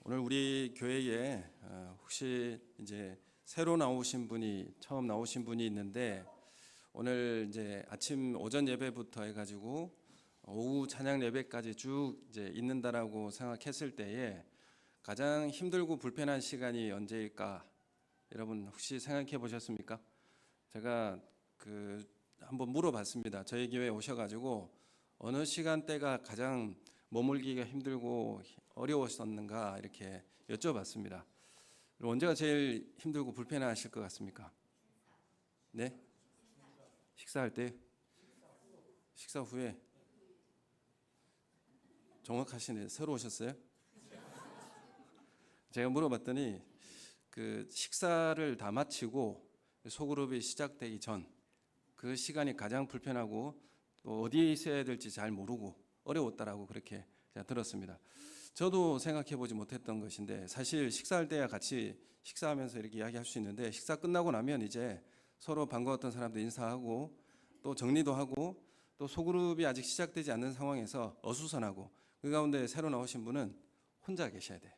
오늘 우리 교회에 혹시 이제 새로 나오신 분이 처음 나오신 분이 있는데 오늘 이제 아침 오전 예배부터 해가지고 오후 찬양 예배까지 쭉 이제 있는다라고 생각했을 때에 가장 힘들고 불편한 시간이 언제일까? 여러분 혹시 생각해 보셨습니까? 제가 한번 물어봤습니다. 저희 교회에 오셔가지고 어느 시간대가 가장 머물기가 힘들고 어려웠었는가 이렇게 여쭤봤습니다. 언제가 제일 힘들고 불편하실 것 같습니까? 네? 식사할 때? 식사 후에? 정확하시네. 새로 오셨어요? 제가 물어봤더니 식사를 다 마치고 소그룹이 시작되기 전 그 시간이 가장 불편하고 또 어디에 있어야 될지 잘 모르고 어려웠다라고 그렇게 제가 들었습니다. 저도 생각해 보지 못했던 것인데 사실 식사할 때야 같이 식사하면서 이렇게 이야기할 수 있는데 식사 끝나고 나면 이제 서로 반가웠던 사람들 인사하고 또 정리도 하고 또 소그룹이 아직 시작되지 않는 상황에서 어수선하고 그 가운데 새로 나오신 분은 혼자 계셔야 돼.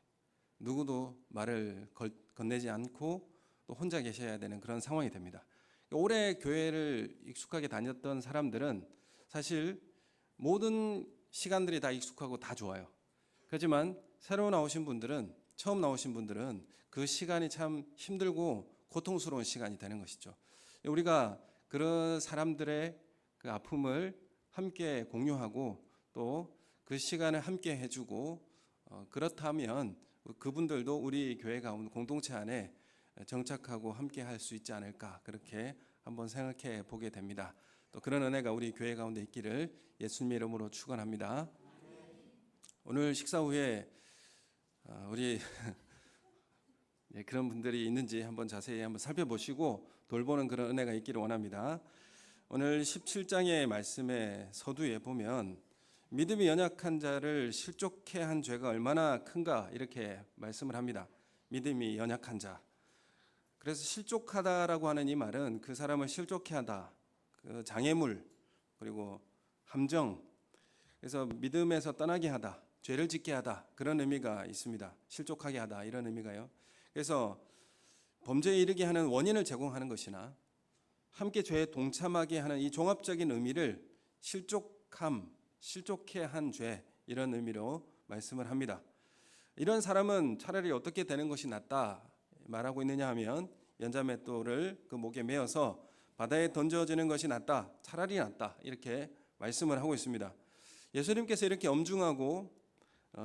누구도 말을 건네지 않고 또 혼자 계셔야 되는 그런 상황이 됩니다. 오래 교회를 익숙하게 다녔던 사람들은 사실 모든 시간들이 다 익숙하고 다 좋아요. 그렇지만 새로 나오신 분들은 처음 나오신 분들은 그 시간이 참 힘들고 고통스러운 시간이 되는 것이죠. 우리가 그런 사람들의 그 아픔을 함께 공유하고 또 그 시간을 함께 해주고 그렇다면 그분들도 우리 교회 가운데 공동체 안에 정착하고 함께 할 수 있지 않을까 그렇게 한번 생각해 보게 됩니다. 또 그런 은혜가 우리 교회 가운데 있기를 예수님 이름으로 축원합니다. 오늘 식사 후에 우리 그런 분들이 있는지 한번 자세히 한번 살펴보시고 돌보는 그런 은혜가 있기를 원합니다. 오늘 17장의 말씀에 서두에 보면 믿음이 연약한 자를 실족해 한 죄가 얼마나 큰가 이렇게 말씀을 합니다. 믿음이 연약한 자. 그래서 실족하다라고 하는 이 말은 그 사람을 실족해 하다, 그 장애물, 그리고 함정, 그래서 믿음에서 떠나게 하다, 죄를 짓게 하다 그런 의미가 있습니다. 실족하게 하다 이런 의미가요. 그래서 범죄에 이르게 하는 원인을 제공하는 것이나 함께 죄에 동참하게 하는 이 종합적인 의미를 실족함, 실족해 한 죄 이런 의미로 말씀을 합니다. 이런 사람은 차라리 어떻게 되는 것이 낫다 말하고 있느냐 하면 연자맷돌을 그 목에 메어서 바다에 던져지는 것이 낫다, 차라리 낫다 이렇게 말씀을 하고 있습니다. 예수님께서 이렇게 엄중하고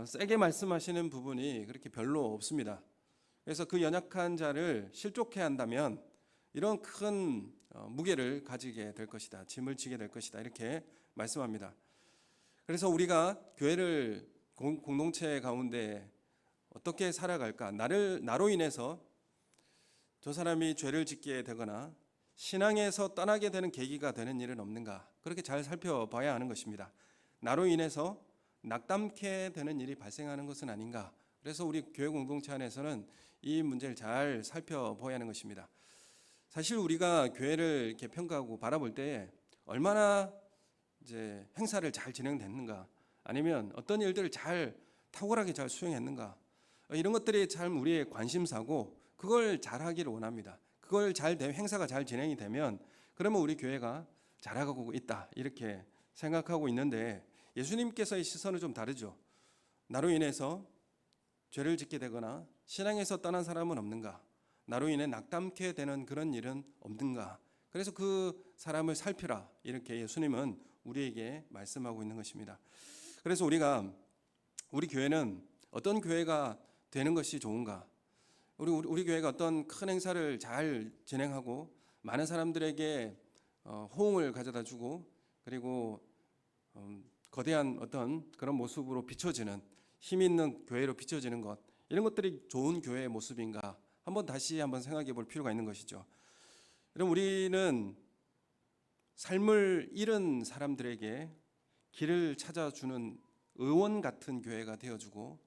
세게 말씀하시는 부분이 그렇게 별로 없습니다. 그래서 그 연약한 자를 실족해 한다면 이런 큰 무게를 가지게 될 것이다, 짐을 지게 될 것이다 이렇게 말씀합니다. 그래서 우리가 교회를 공동체 가운데 어떻게 살아갈까? 나로 인해서 저 사람이 죄를 짓게 되거나 신앙에서 떠나게 되는 계기가 되는 일은 없는가? 그렇게 잘 살펴봐야 하는 것입니다. 나로 인해서 낙담케 되는 일이 발생하는 것은 아닌가? 그래서 우리 교회 공동체 안에서는 이 문제를 잘 살펴봐야 하는 것입니다. 사실 우리가 교회를 이렇게 평가하고 바라볼 때 얼마나 이제 행사를 잘 진행됐는가, 아니면 어떤 일들을 잘 탁월하게 잘 수행했는가, 이런 것들이 참 우리의 관심사고 그걸 잘하기를 원합니다. 그걸 행사가 잘 진행이 되면 그러면 우리 교회가 잘하고 있다 이렇게 생각하고 있는데 예수님께서의 시선은 좀 다르죠. 나로 인해서 죄를 짓게 되거나 신앙에서 떠난 사람은 없는가, 나로 인해 낙담케 되는 그런 일은 없는가, 그래서 그 사람을 살피라 이렇게 예수님은 우리에게 말씀하고 있는 것입니다. 그래서 우리 교회는 어떤 교회가 되는 것이 좋은가, 우리 교회가 어떤 큰 행사를 잘 진행하고 많은 사람들에게 호응을 가져다 주고 그리고 거대한 어떤 그런 모습으로 비춰지는, 힘 있는 교회로 비춰지는 것, 이런 것들이 좋은 교회의 모습인가 다시 한번 생각해 볼 필요가 있는 것이죠. 여러분, 우리는 삶을 잃은 사람들에게 길을 찾아주는 의원 같은 교회가 되어주고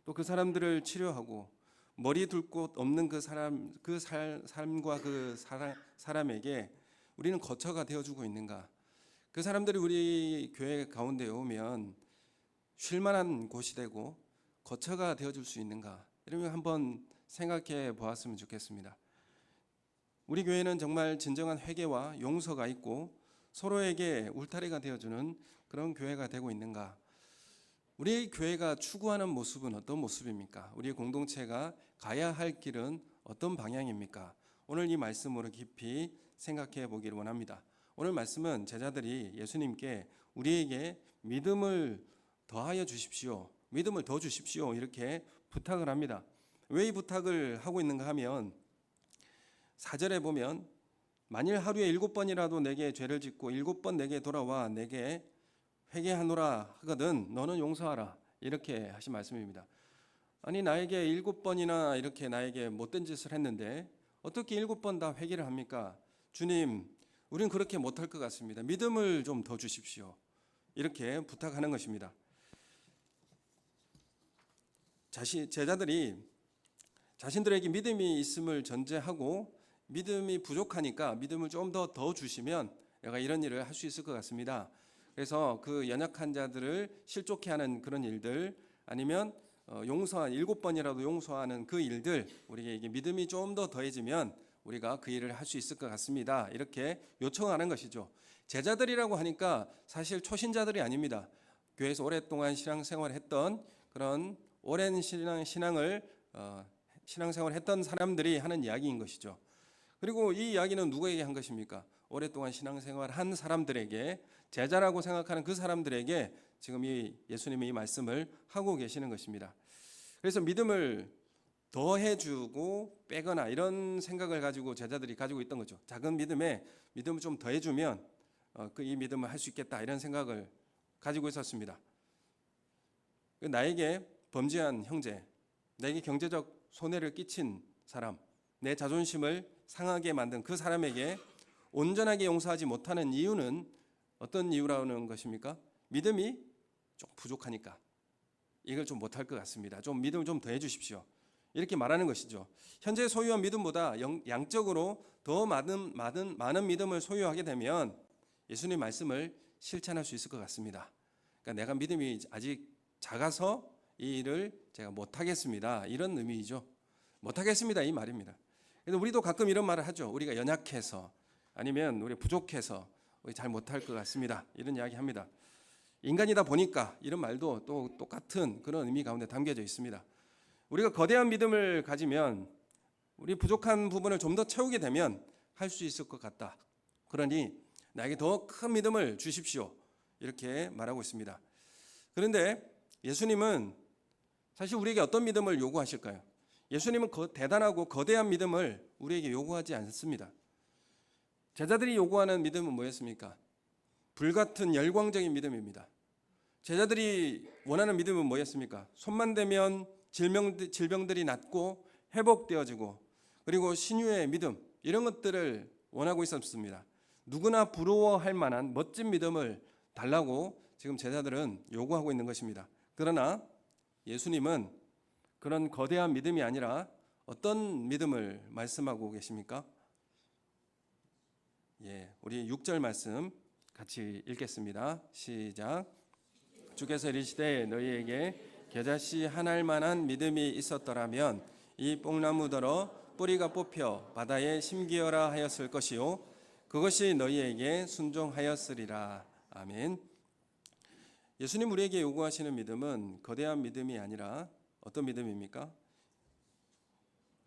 또 그 사람들을 치료하고 머리 둘 곳 없는 삶과 사람에게 우리는 거처가 되어주고 있는가? 그 사람들이 우리 교회 가운데 오면 쉴만한 곳이 되고 거처가 되어줄 수 있는가? 이러면 한번 생각해 보았으면 좋겠습니다. 우리 교회는 정말 진정한 회개와 용서가 있고 서로에게 울타리가 되어주는 그런 교회가 되고 있는가? 우리 교회가 추구하는 모습은 어떤 모습입니까? 우리 공동체가 가야 할 길은 어떤 방향입니까? 오늘 이 말씀으로 깊이 생각해 보기를 원합니다. 오늘 말씀은 제자들이 예수님께 우리에게 믿음을 더하여 주십시오. 믿음을 더 주십시오. 이렇게 부탁을 합니다. 왜 이 부탁을 하고 있는가 하면 4절에 보면 만일 하루에 7번이라도 내게 죄를 짓고 7번 내게 돌아와 내게 회개하노라 하거든 너는 용서하라. 이렇게 하신 말씀입니다. 아니 나에게 7번이나 이렇게 나에게 못된 짓을 했는데 어떻게 7번 다 회개를 합니까? 주님, 우린 그렇게 못할 것 같습니다. 믿음을 좀 더 주십시오. 이렇게 부탁하는 것입니다. 제자들이 자신들에게 믿음이 있음을 전제하고 믿음이 부족하니까 믿음을 좀 더 주시면 내가 이런 일을 할 수 있을 것 같습니다. 그래서 그 연약한 자들을 실족해 하는 그런 일들 아니면 용서한 7번이라도 용서하는 그 일들 우리에게 믿음이 좀 더 더해지면 우리가 그 일을 할 수 있을 것 같습니다. 이렇게 요청하는 것이죠. 제자들이라고 하니까 사실 초신자들이 아닙니다. 교회에서 오랫동안 신앙생활을 했던 그런 오랜 신앙생활을 했던 사람들이 하는 이야기인 것이죠. 그리고 이 이야기는 누구에게 한 것입니까? 오랫동안 신앙생활을 한 사람들에게, 제자라고 생각하는 그 사람들에게 지금 이 예수님이 이 말씀을 하고 계시는 것입니다. 그래서 믿음을 더해주고 빼거나 이런 생각을 가지고 제자들이 가지고 있던 거죠. 작은 믿음에 믿음을 좀 더해주면 이 믿음을 할 수 있겠다 이런 생각을 가지고 있었습니다. 나에게 범죄한 형제, 내게 경제적 손해를 끼친 사람, 내 자존심을 상하게 만든 그 사람에게 온전하게 용서하지 못하는 이유는 어떤 이유라는 것입니까? 믿음이 좀 부족하니까 이걸 좀 못할 것 같습니다. 좀 믿음을 좀 더해 주십시오. 이렇게 말하는 것이죠. 현재 소유한 믿음보다 양적으로 더 많은 믿음을 소유하게 되면 예수님 말씀을 실천할 수 있을 것 같습니다. 그러니까 내가 믿음이 아직 작아서 이 일을 제가 못하겠습니다. 이런 의미이죠. 못하겠습니다. 이 말입니다. 그래서 우리도 가끔 이런 말을 하죠. 우리가 연약해서 아니면 우리 부족해서 우리 잘 못할 것 같습니다. 이런 이야기 합니다. 인간이다 보니까 이런 말도 또 똑같은 그런 의미 가운데 담겨져 있습니다. 우리가 거대한 믿음을 가지면 우리 부족한 부분을 좀 더 채우게 되면 할 수 있을 것 같다. 그러니 나에게 더 큰 믿음을 주십시오. 이렇게 말하고 있습니다. 그런데 예수님은 사실 우리에게 어떤 믿음을 요구하실까요? 예수님은 대단하고 거대한 믿음을 우리에게 요구하지 않습니다. 제자들이 요구하는 믿음은 뭐였습니까? 불같은 열광적인 믿음입니다. 제자들이 원하는 믿음은 뭐였습니까? 손만 대면 질병들이 낫고 회복되어지고 그리고 신유의 믿음 이런 것들을 원하고 있었습니다. 누구나 부러워할 만한 멋진 믿음을 달라고 지금 제자들은 요구하고 있는 것입니다. 그러나 예수님은 그런 거대한 믿음이 아니라 어떤 믿음을 말씀하고 계십니까? 우리 6절 말씀 같이 읽겠습니다. 시작. 주께서 이르시되 너희에게 겨자씨 한 알만한 믿음이 있었더라면 이 뽕나무더러 뿌리가 뽑혀 바다에 심기어라 하였을 것이요 그것이 너희에게 순종하였으리라. 아멘. 예수님 우리에게 요구하시는 믿음은 거대한 믿음이 아니라 어떤 믿음입니까?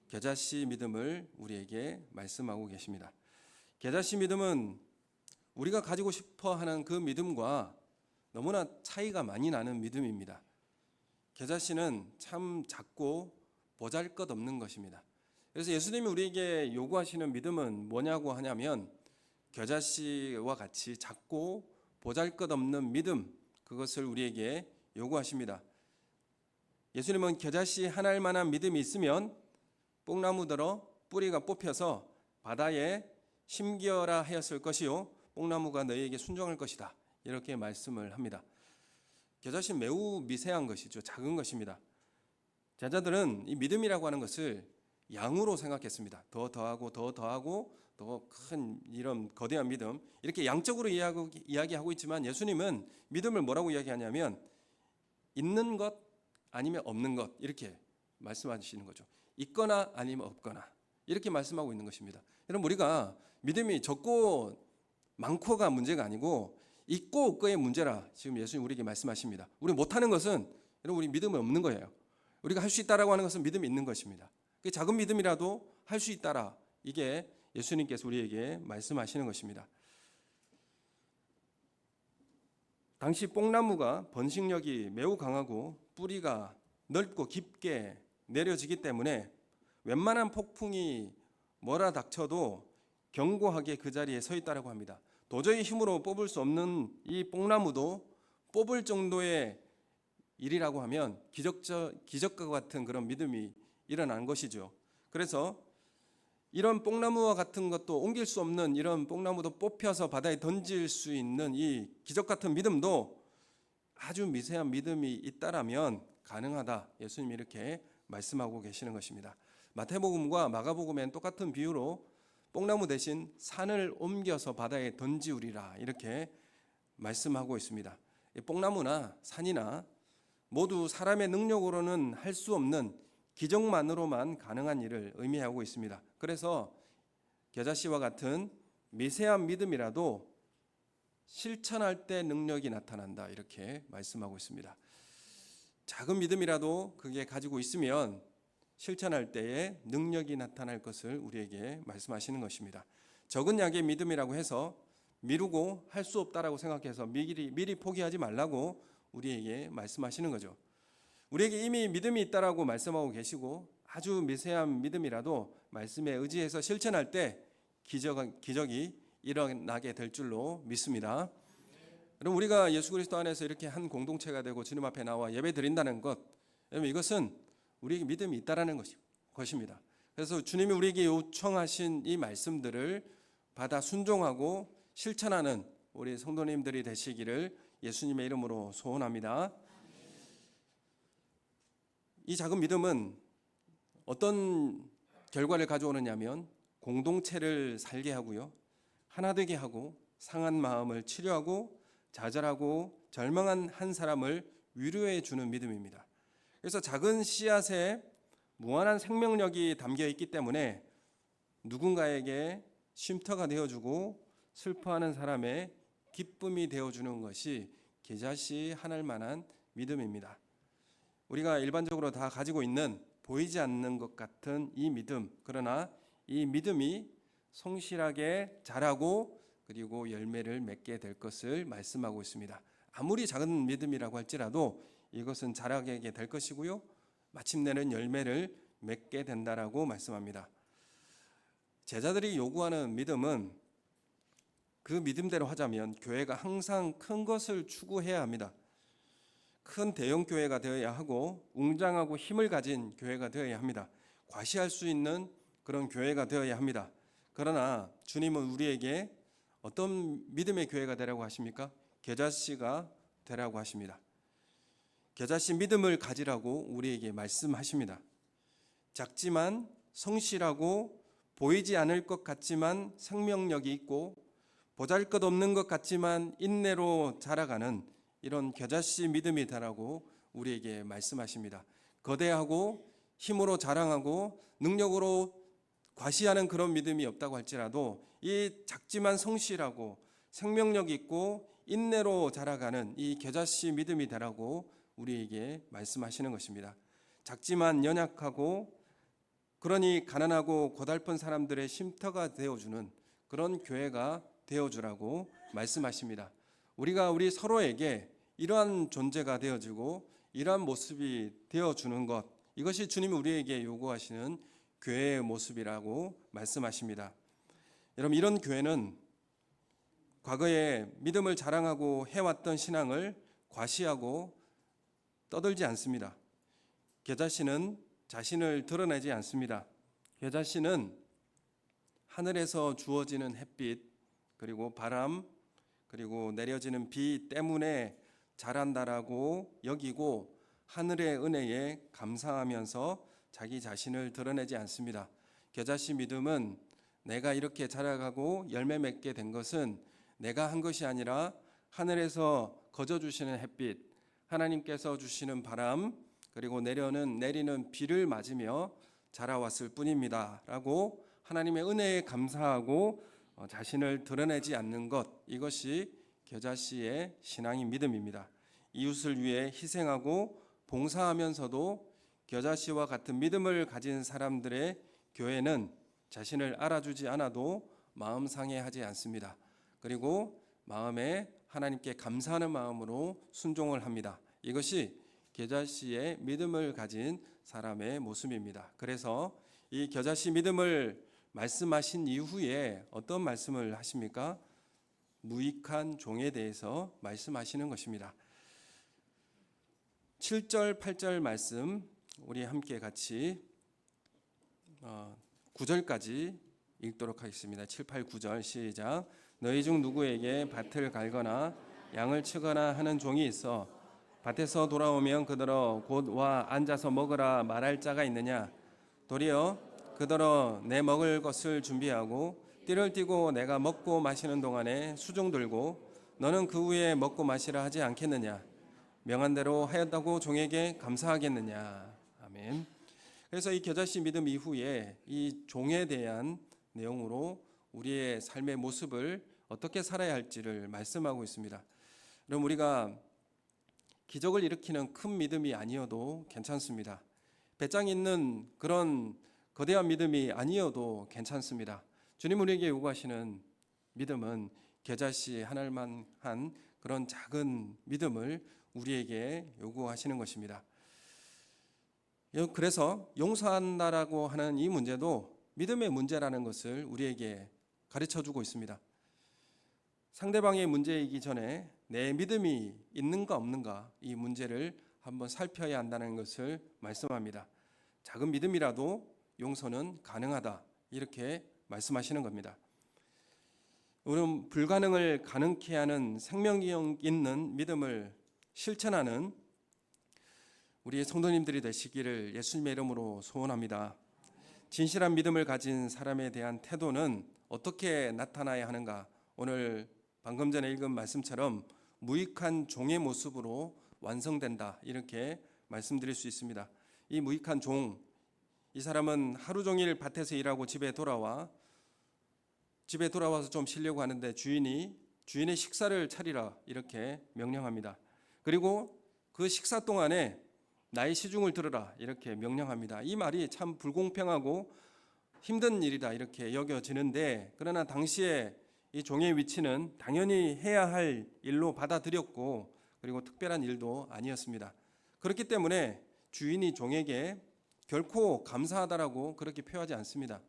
겨자씨 믿음을 우리에게 말씀하고 계십니다. 겨자씨 믿음은 우리가 가지고 싶어 하는 그 믿음과 너무나 차이가 많이 나는 믿음입니다. 겨자씨는 참 작고 보잘것없는 것입니다. 그래서 예수님이 우리에게 요구하시는 믿음은 뭐냐고 하냐면 겨자씨와 같이 작고 보잘것없는 믿음, 그것을 우리에게 요구하십니다. 예수님은 겨자씨 한 알만한 믿음이 있으면 뽕나무더러 뿌리가 뽑혀서 바다에 심기어라 하였을 것이요 뽕나무가 너희에게 순종할 것이다. 이렇게 말씀을 합니다. 겨자씨는 매우 미세한 것이죠. 작은 것입니다. 제자들은 이 믿음이라고 하는 것을 양으로 생각했습니다. 더 더하고 더 큰 이런 거대한 믿음 이렇게 양적으로 이야기하고 있지만 예수님은 믿음을 뭐라고 이야기하냐면 있는 것 아니면 없는 것, 이렇게 말씀하시는 거죠. 있거나 아니면 없거나, 이렇게 말씀하고 있는 것입니다. 여러분, 우리가 믿음이 적고 많고가 문제가 아니고 있고 없고의 문제라 지금 예수님 우리에게 말씀하십니다. 우리 못하는 것은 여러분, 우리 믿음이 없는 거예요. 우리가 할 수 있다라고 하는 것은 믿음이 있는 것입니다. 작은 믿음이라도 할 수 있다라, 이게 예수님께서 우리에게 말씀하시는 것입니다. 당시 뽕나무가 번식력이 매우 강하고 뿌리가 넓고 깊게 내려지기 때문에 웬만한 폭풍이 몰아닥쳐도 견고하게 그 자리에 서 있다라고 합니다. 도저히 힘으로 뽑을 수 없는 이 뽕나무도 뽑을 정도의 일이라고 하면 기적과 같은 그런 믿음이 일어난 것이죠. 그래서 이런 뽕나무와 같은 것도, 옮길 수 없는 이런 뽕나무도 뽑혀서 바다에 던질 수 있는 이 기적 같은 믿음도 아주 미세한 믿음이 있다라면 가능하다, 예수님이 이렇게 말씀하고 계시는 것입니다. 마태복음과 마가복음엔 똑같은 비유로 뽕나무 대신 산을 옮겨서 바다에 던지우리라, 이렇게 말씀하고 있습니다. 뽕나무나 산이나 모두 사람의 능력으로는 할 수 없는 기적만으로만 가능한 일을 의미하고 있습니다. 그래서 겨자씨와 같은 미세한 믿음이라도 실천할 때 능력이 나타난다, 이렇게 말씀하고 있습니다. 작은 믿음이라도 그게 가지고 있으면 실천할 때에 능력이 나타날 것을 우리에게 말씀하시는 것입니다. 적은 약의 믿음이라고 해서 미루고 할 수 없다라고 생각해서 미리 포기하지 말라고 우리에게 말씀하시는 거죠. 우리에게 이미 믿음이 있다라고 말씀하고 계시고, 아주 미세한 믿음이라도 말씀에 의지해서 실천할 때 기적이 일어나게 될 줄로 믿습니다. 여러분, 우리가 예수 그리스도 안에서 이렇게 한 공동체가 되고 주님 앞에 나와 예배 드린다는 것, 여러분, 이것은 우리에게 믿음이 있다라는 것입니다. 그래서 주님이 우리에게 요청하신 이 말씀들을 받아 순종하고 실천하는 우리 성도님들이 되시기를 예수님의 이름으로 소원합니다. 이 작은 믿음은 어떤 결과를 가져오느냐면 공동체를 살게 하고요, 하나 되게 하고, 상한 마음을 치료하고, 좌절하고 절망한 한 사람을 위로해 주는 믿음입니다. 그래서 작은 씨앗에 무한한 생명력이 담겨 있기 때문에 누군가에게 쉼터가 되어주고 슬퍼하는 사람의 기쁨이 되어주는 것이 겨자씨 하나일 만한 믿음입니다. 우리가 일반적으로 다 가지고 있는 보이지 않는 것 같은 이 믿음, 그러나 이 믿음이 성실하게 자라고 그리고 열매를 맺게 될 것을 말씀하고 있습니다. 아무리 작은 믿음이라고 할지라도 이것은 자라게 될 것이고요, 마침내는 열매를 맺게 된다라고 말씀합니다. 제자들이 요구하는 믿음은 그 믿음대로 하자면 교회가 항상 큰 것을 추구해야 합니다. 큰 대형 교회가 되어야 하고 웅장하고 힘을 가진 교회가 되어야 합니다. 과시할 수 있는 그런 교회가 되어야 합니다. 그러나 주님은 우리에게 어떤 믿음의 교회가 되라고 하십니까? 겨자씨가 되라고 하십니다. 겨자씨 믿음을 가지라고 우리에게 말씀하십니다. 작지만 성실하고 보이지 않을 것 같지만 생명력이 있고 보잘것없는 것 같지만 인내로 자라가는 이런 겨자씨 믿음이 되라고 우리에게 말씀하십니다. 거대하고 힘으로 자랑하고 능력으로 과시하는 그런 믿음이 없다고 할지라도 이 작지만 성실하고 생명력 있고 인내로 자라가는 이 겨자씨 믿음이 되라고 우리에게 말씀하시는 것입니다. 작지만 연약하고 그러니 가난하고 고달픈 사람들의 쉼터가 되어주는 그런 교회가 되어주라고 말씀하십니다. 우리가 우리 서로에게 이러한 존재가 되어지고 이러한 모습이 되어주는 것, 이것이 주님이 우리에게 요구하시는 교회의 모습이라고 말씀하십니다. 여러분, 이런 교회는 과거에 믿음을 자랑하고 해왔던 신앙을 과시하고 떠들지 않습니다. 겨자씨는 자신을 드러내지 않습니다. 겨자씨는 하늘에서 주어지는 햇빛, 그리고 바람, 그리고 내려지는 비 때문에 자란다라고 여기고 하늘의 은혜에 감사하면서 자기 자신을 드러내지 않습니다. 겨자씨 믿음은 내가 이렇게 자라가고 열매 맺게 된 것은 내가 한 것이 아니라 하늘에서 거저 주시는 햇빛, 하나님께서 주시는 바람, 그리고 내리는 비를 맞으며 자라왔을 뿐입니다 라고 하나님의 은혜에 감사하고 자신을 드러내지 않는 것, 이것이 겨자씨의 신앙인 믿음입니다. 이웃을 위해 희생하고 봉사하면서도 겨자씨와 같은 믿음을 가진 사람들의 교회는 자신을 알아주지 않아도 마음 상해하지 않습니다. 그리고 마음에 하나님께 감사하는 마음으로 순종을 합니다. 이것이 겨자씨의 믿음을 가진 사람의 모습입니다. 그래서 이 겨자씨 믿음을 말씀하신 이후에 어떤 말씀을 하십니까? 무익한 종에 대해서 말씀하시는 것입니다. 7절, 8절 말씀 우리 함께 같이 9절까지 읽도록 하겠습니다. 7, 8, 9절 시작. 너희 중 누구에게 밭을 갈거나 양을 치거나 하는 종이 있어 밭에서 돌아오면 그더러 곧 와 앉아서 먹으라 말할 자가 있느냐? 도리어 그더러 내 먹을 것을 준비하고 띠를 띠고 내가 먹고 마시는 동안에 수종 들고 너는 그 후에 먹고 마시라 하지 않겠느냐? 명한 대로 하였다고 종에게 감사하겠느냐? 아멘. 그래서 이 겨자씨 믿음 이후에 이 종에 대한 내용으로 우리의 삶의 모습을 어떻게 살아야 할지를 말씀하고 있습니다. 그럼 우리가 기적을 일으키는 큰 믿음이 아니어도 괜찮습니다. 배짱 있는 그런 거대한 믿음이 아니어도 괜찮습니다. 주님 우리에게 요구하시는 믿음은 겨자씨 하나만 한 그런 작은 믿음을 우리에게 요구하시는 것입니다. 그래서 용서한다라고 하는 이 문제도 믿음의 문제라는 것을 우리에게 가르쳐주고 있습니다. 상대방의 문제이기 전에 내 믿음이 있는가 없는가 이 문제를 한번 살펴야 한다는 것을 말씀합니다. 작은 믿음이라도 용서는 가능하다 이렇게 말씀하시는 겁니다. 우리는 불가능을 가능케 하는 생명력 있는 믿음을 실천하는 우리의 성도님들이 되시기를 예수님의 이름으로 소원합니다. 진실한 믿음을 가진 사람에 대한 태도는 어떻게 나타나야 하는가? 오늘 방금 전에 읽은 말씀처럼 무익한 종의 모습으로 완성된다 이렇게 말씀드릴 수 있습니다. 이 무익한 종, 이 사람은 하루 종일 밭에서 일하고 집에 돌아와서 좀 쉬려고 하는데 주인의 식사를 차리라 이렇게 명령합니다. 그리고 그 식사 동안에 나의 시중을 들으라 이렇게 명령합니다. 이 말이 참 불공평하고 힘든 일이다 이렇게 여겨지는데, 그러나 당시에 이 종의 위치는 당연히 해야 할 일로 받아들였고 그리고 특별한 일도 아니었습니다. 그렇기 때문에 주인이 종에게 결코 감사하다라고 그렇게 표하지 않습니다.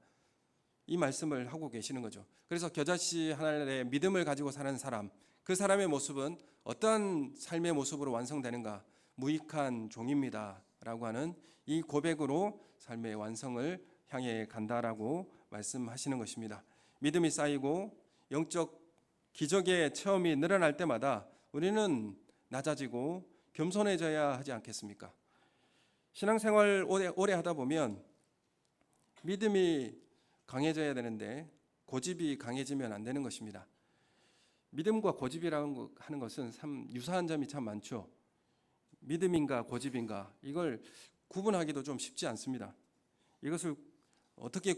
이 말씀을 하고 계시는 거죠. 그래서 겨자씨 하나의 믿음을 가지고 사는 사람, 그 사람의 모습은 어떠한 삶의 모습으로 완성되는가? 무익한 종입니다 라고 하는 이 고백으로 삶의 완성을 향해 간다라고 말씀하시는 것입니다. 믿음이 쌓이고 영적 기적의 체험이 늘어날 때마다 우리는 낮아지고 겸손해져야 하지 않겠습니까? 신앙생활 오래 하다 보면 믿음이 강해져야 되는데 고집이 강해지면 안 되는 것입니다. 믿음과 고집이라는 하는 것은 참 유사한 점이 참 많죠. 믿음인가 고집인가 이걸 구분하기도 좀 쉽지 않습니다. 이것을 어떻게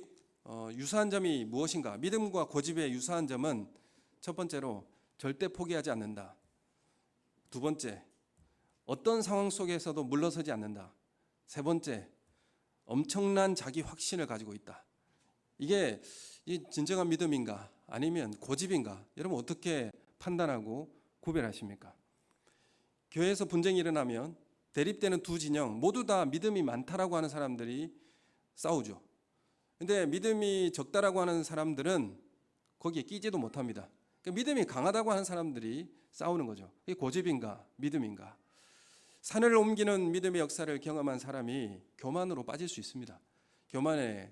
유사한 점이 무엇인가? 믿음과 고집의 유사한 점은 첫 번째로 절대 포기하지 않는다. 두 번째, 어떤 상황 속에서도 물러서지 않는다. 세 번째, 엄청난 자기 확신을 가지고 있다. 이게 이 진정한 믿음인가 아니면 고집인가? 여러분 어떻게 판단하고 구별하십니까? 교회에서 분쟁이 일어나면 대립되는 두 진영 모두 다 믿음이 많다라고 하는 사람들이 싸우죠. 근데 믿음이 적다라고 하는 사람들은 거기에 끼지도 못합니다. 그러니까 믿음이 강하다고 하는 사람들이 싸우는 거죠. 이게 고집인가 믿음인가? 산을 옮기는 믿음의 역사를 경험한 사람이 교만으로 빠질 수 있습니다. 교만의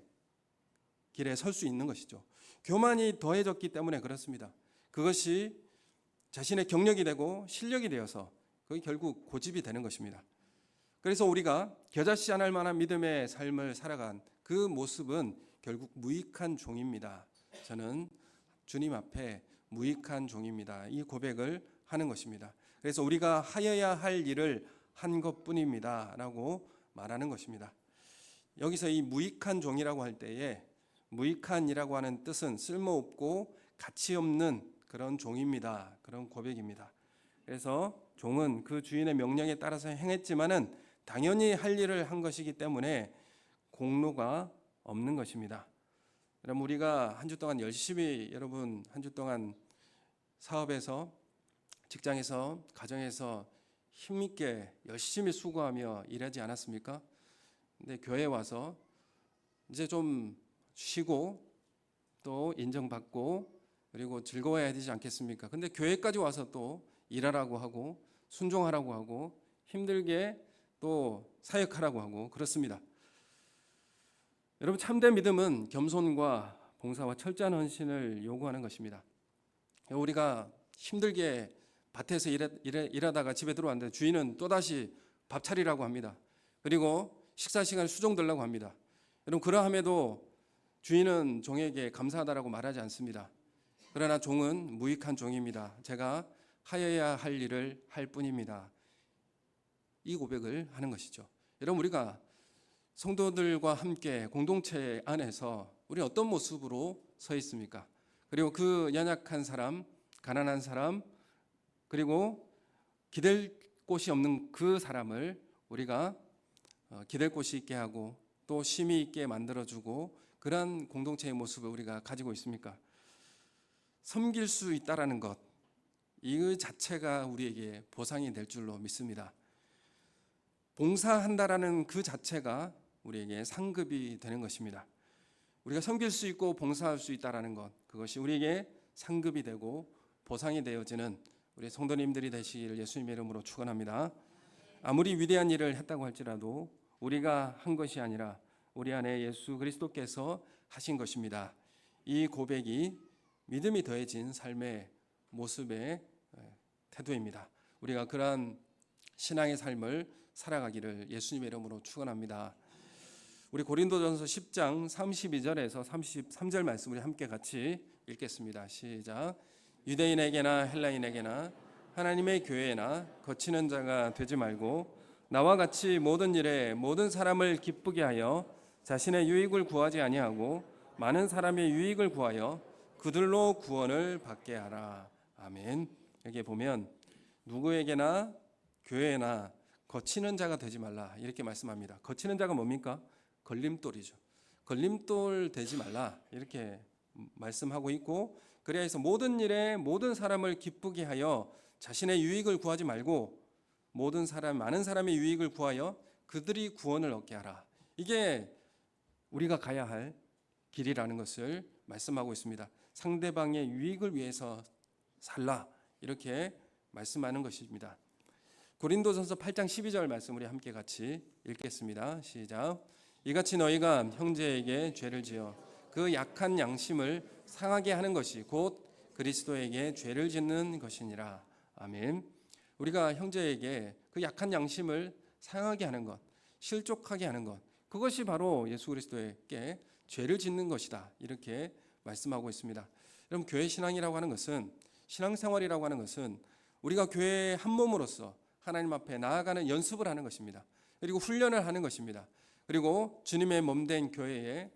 길에 설 수 있는 것이죠. 교만이 더해졌기 때문에 그렇습니다. 그것이 자신의 경력이 되고 실력이 되어서 그게 결국 고집이 되는 것입니다. 그래서 우리가 겨자씨 안 할 만한 믿음의 삶을 살아간 그 모습은 결국 무익한 종입니다. 저는 주님 앞에 무익한 종입니다. 이 고백을 하는 것입니다. 그래서 우리가 하여야 할 일을 한 것뿐입니다라고 말하는 것입니다. 여기서 이 무익한 종이라고 할 때에 무익한이라고 하는 뜻은 쓸모없고 가치 없는 그런 종입니다. 그런 고백입니다. 그래서 종은 그 주인의 명령에 따라서 행했지만은 당연히 할 일을 한 것이기 때문에 공로가 없는 것입니다. 그럼 우리가 한 주 동안 열심히 여러분 한 주 동안 사업에서 직장에서 가정에서 힘있게 열심히 수고하며 일하지 않았습니까? 근데 교회에 와서 이제 좀 쉬고 또 인정받고 그리고 즐거워야 되지 않겠습니까? 근데 교회까지 와서 또 일하라고 하고 순종하라고 하고 힘들게 또 사역하라고 하고 그렇습니다. 여러분 참된 믿음은 겸손과 봉사와 철저한 헌신을 요구하는 것입니다. 우리가 힘들게 밭에서 일하다가 집에 들어왔는데 주인은 또다시 밥 차리라고 합니다. 그리고 식사 시간에 수종 들라고 합니다. 여러분 그러함에도 주인은 종에게 감사하다라고 말하지 않습니다. 그러나 종은 무익한 종입니다. 제가 하여야 할 일을 할 뿐입니다. 이 고백을 하는 것이죠. 여러분 우리가 성도들과 함께 공동체 안에서 우리 어떤 모습으로 서 있습니까? 그리고 그 연약한 사람, 가난한 사람, 그리고 기댈 곳이 없는 그 사람을 우리가 기댈 곳이 있게 하고 또 쉼이 있게 만들어주고 그러한 공동체의 모습을 우리가 가지고 있습니까? 섬길 수 있다라는 것, 이 자체가 우리에게 보상이 될 줄로 믿습니다. 봉사한다라는 그 자체가 우리에게 상급이 되는 것입니다. 우리가 섬길 수 있고 봉사할 수 있다라는 것, 그것이 우리에게 상급이 되고 보상이 되어지는 우리 성도님들이 되시기를 예수님의 이름으로 축원합니다. 아무리 위대한 일을 했다고 할지라도 우리가 한 것이 아니라 우리 안에 예수 그리스도께서 하신 것입니다. 이 고백이 믿음이 더해진 삶의 모습의 태도입니다. 우리가 그러한 신앙의 삶을 살아가기를 예수님의 이름으로 축원합니다. 우리 고린도전서 10장 32절에서 33절 말씀 우리 함께 같이 읽겠습니다. 시작. 유대인에게나 헬라인에게나 하나님의 교회나 거치는 자가 되지 말고 나와 같이 모든 일에 모든 사람을 기쁘게 하여 자신의 유익을 구하지 아니하고 많은 사람의 유익을 구하여 그들로 구원을 받게 하라. 아멘. 여기에 보면 누구에게나 교회나 거치는 자가 되지 말라 이렇게 말씀합니다. 거치는 자가 뭡니까? 걸림돌이죠. 걸림돌 되지 말라 이렇게 말씀하고 있고 그래야 해서 모든 일에 모든 사람을 기쁘게 하여 자신의 유익을 구하지 말고 모든 사람 많은 사람의 유익을 구하여 그들이 구원을 얻게 하라. 이게 우리가 가야 할 길이라는 것을 말씀하고 있습니다. 상대방의 유익을 위해서 살라 이렇게 말씀하는 것입니다. 고린도전서 8장 12절 말씀 우리 함께 같이 읽겠습니다. 시작. 이같이 너희가 형제에게 죄를 지어 그 약한 양심을 상하게 하는 것이 곧 그리스도에게 죄를 짓는 것이니라. 아멘. 우리가 형제에게 그 약한 양심을 상하게 하는 것, 실족하게 하는 것, 그것이 바로 예수 그리스도에게 죄를 짓는 것이다. 이렇게 말씀하고 있습니다. 여러분 교회 신앙이라고 하는 것은 신앙생활이라고 하는 것은 우리가 교회의 한 몸으로서 하나님 앞에 나아가는 연습을 하는 것입니다. 그리고 훈련을 하는 것입니다. 그리고 주님의 몸된 교회에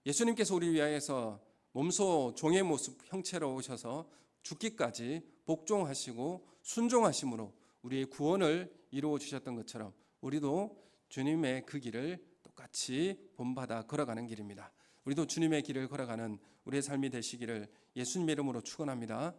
예수님께서 우리 위하여서 몸소 종의 모습 형체로 오셔서 죽기까지 복종하시고 순종하심으로 우리의 구원을 이루어 주셨던 것처럼 우리도 주님의 그 길을 똑같이 본받아 걸어가는 길입니다. 우리도 주님의 길을 걸어가는 우리의 삶이 되시기를 예수님의 이름으로 축원합니다.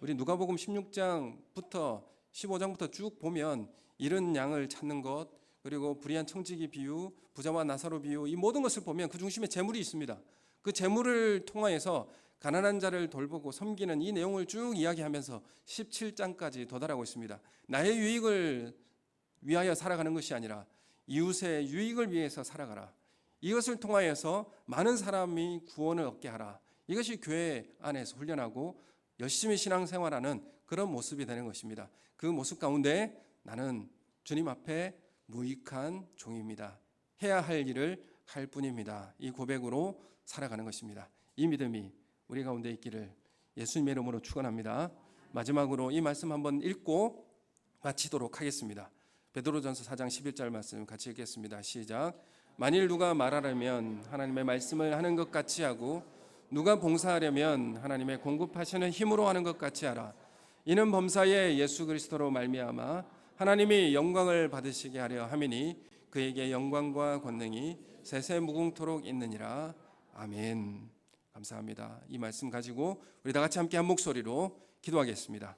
우리 누가복음 16장부터 15장부터 쭉 보면 잃은 양을 찾는 것, 그리고 불의한 청지기 비유, 부자와 나사로 비유, 이 모든 것을 보면 그 중심에 재물이 있습니다. 그 재물을 통하여서 가난한 자를 돌보고 섬기는 이 내용을 쭉 이야기하면서 17장까지 도달하고 있습니다. 나의 유익을 위하여 살아가는 것이 아니라 이웃의 유익을 위해서 살아가라. 이것을 통하여서 많은 사람이 구원을 얻게 하라. 이것이 교회 안에서 훈련하고 열심히 신앙생활하는 그런 모습이 되는 것입니다. 그 모습 가운데 나는 주님 앞에 무익한 종입니다. 해야 할 일을 할 뿐입니다. 이 고백으로 살아가는 것입니다. 이 믿음이 우리 가운데 있기를 예수님의 이름으로 축원합니다. 마지막으로 이 말씀 한번 읽고 마치도록 하겠습니다. 베드로전서 4장 11절 말씀 같이 읽겠습니다. 시작. 만일 누가 말하려면 하나님의 말씀을 하는 것 같이 하고 누가 봉사하려면 하나님의 공급하시는 힘으로 하는 것 같이 하라. 이는 범사에 예수 그리스도로 말미암아 하나님이 영광을 받으시게 하려 함이니 그에게 영광과 권능이 세세 무궁토록 있느니라. 아멘. 감사합니다. 이 말씀 가지고 우리 다 같이 함께 한 목소리로 기도하겠습니다.